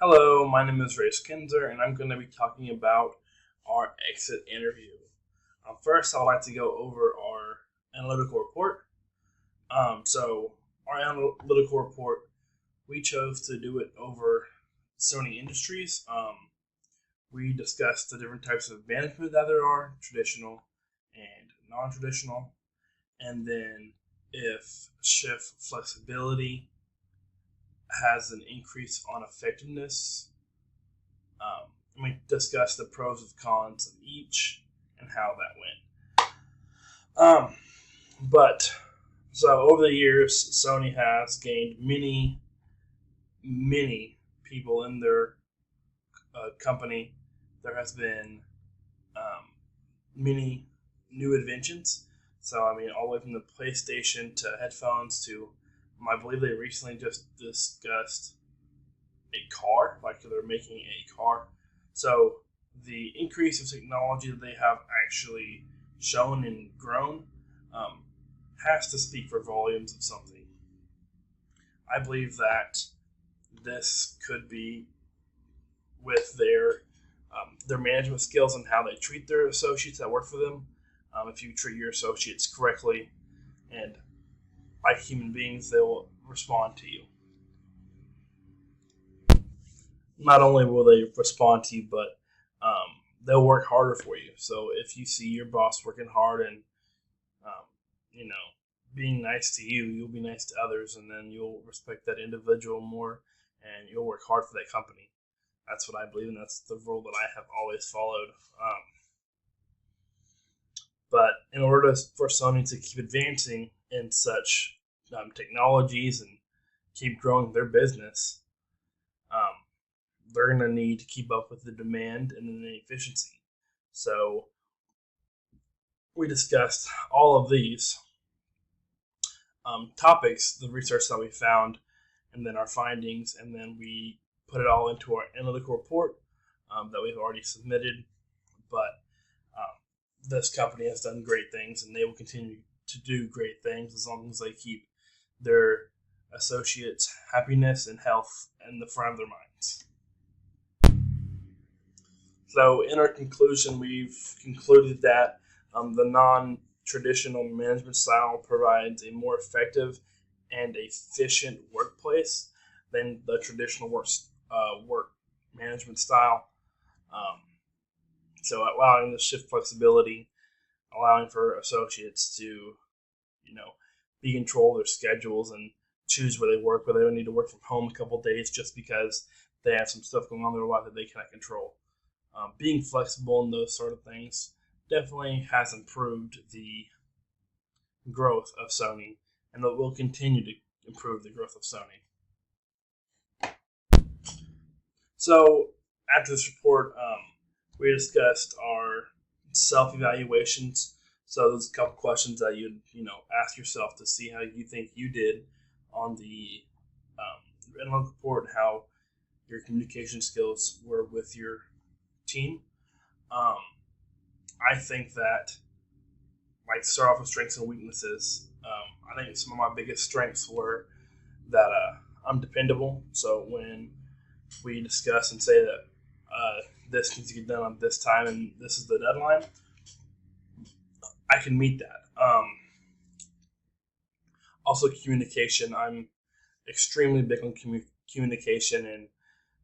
Hello, my name is Race Kinzer, and I'm going to be talking about our exit interview. First, I'd like to go over our analytical report. Our analytical report, we chose to do it over Sony Industries. We discussed the different types of management that there are, traditional and non-traditional, and then if shift flexibility has an increase on effectiveness. We discussed the pros and cons of each and how that went. But so over the years, Sony has gained many people in their company. There has been many new inventions. So I mean, all the way from the PlayStation to headphones to, I believe they recently just discussed a car, like they're making a car. So the increase of technology that they have actually shown and grown um, has to speak for volumes of something. I believe that this could be with their management skills and how they treat their associates that work for them. If you treat your associates correctly and like human beings, they will respond to you. Not only will they respond to you, but they'll work harder for you. So if you see your boss working hard and um, you know being nice to you, you'll be nice to others, and then you'll respect that individual more, and you'll work hard for that company. That's what I believe, and that's the rule that I have always followed. But in order for Sony to keep advancing in such technologies and keep growing their business, um, they're going to need to keep up with the demand and the efficiency. So we discussed all of these topics, the research that we found, and then our findings, and then we put it all into our analytical report that we've already submitted. But this company has done great things, and they will continue to do great things as long as they keep their associates' happiness and health in the front of their minds. So, in our conclusion, we've concluded that the non traditional management style provides a more effective and efficient workplace than the traditional work management style. Um, so, allowing the shift flexibility, allowing for associates to, be in control of their schedules and choose where they work, whether they need to work from home a couple of days just because they have some stuff going on in their life that they cannot control. Being flexible in those sort of things definitely has improved the growth of Sony, and it will continue to improve the growth of Sony. So after this report, we discussed our self-evaluations. So there's a couple questions that you'd ask yourself to see how you think you did on the analytical report, and how your communication skills were with your team. Um, I think that, like, start off with strengths and weaknesses. I think some of my biggest strengths were that I'm dependable. So when we discuss and say that this needs to get done on this time and this is the deadline, I can meet that. Also, communication. I'm extremely big on communication, and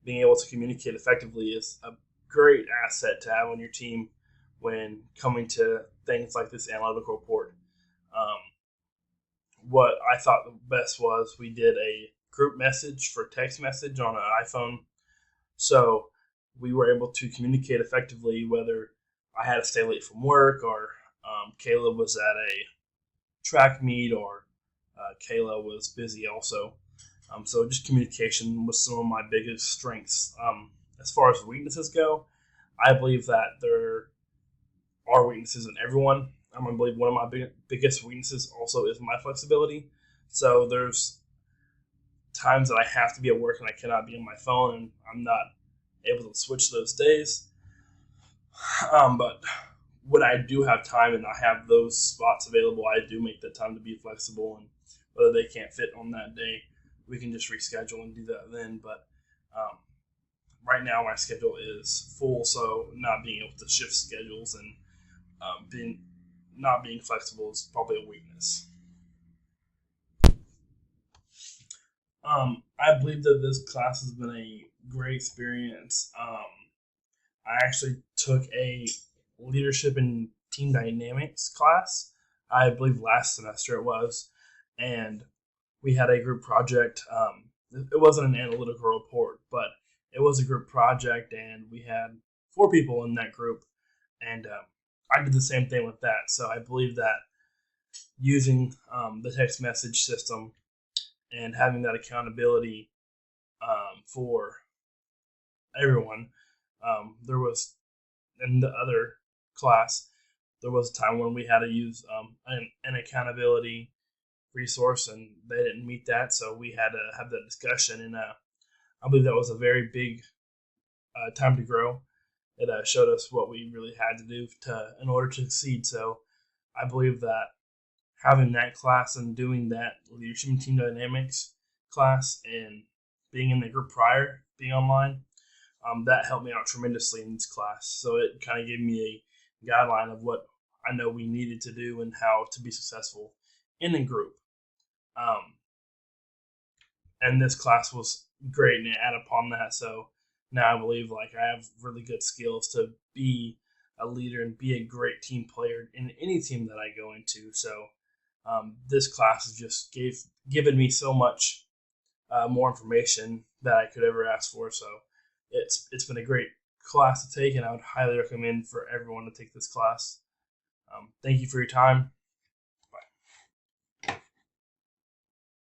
being able to communicate effectively is a great asset to have on your team when coming to things like this analytical report. Um, what I thought the best was we did a group message for text message on an iPhone. So we were able to communicate effectively whether I had to stay late from work, or Kayla was at a track meet, or Kayla was busy also. So just communication was some of my biggest strengths. As far as weaknesses go, I believe that there are weaknesses in everyone. I believe one of my biggest weaknesses also is my flexibility. So there's times that I have to be at work and I cannot be on my phone, and I'm not able to switch those days. But when I do have time and I have those spots available, I do make that time to be flexible. And whether they can't fit on that day, we can just reschedule and do that then. But right now my schedule is full, so not being able to shift schedules and being not being flexible is probably a weakness. I believe that this class has been a great experience. I actually took a leadership and team dynamics class. I believe last semester it was, and we had a group project. It wasn't an analytical report, but it was a group project, and we had 4 people in that group, and I did the same thing with that. So I believe that using the text message system and having that accountability for everyone, there was in the other class, there was a time when we had to use an accountability resource, and they didn't meet that, so we had to have that discussion. And I believe that was a very big time to grow. It showed us what we really had to do in order to succeed. So I believe that having that class and doing that leadership and team dynamics class and being in the group prior, being online, that helped me out tremendously in this class. So it kind of gave me a guideline of what I know we needed to do and how to be successful in a group. Um, and this class was great, and it added upon that. So now I believe like I have really good skills to be a leader and be a great team player in any team that I go into. So this class has just given me so much more information that I could ever ask for. So it's been a great class to take, and I would highly recommend for everyone to take this class. Thank you for your time.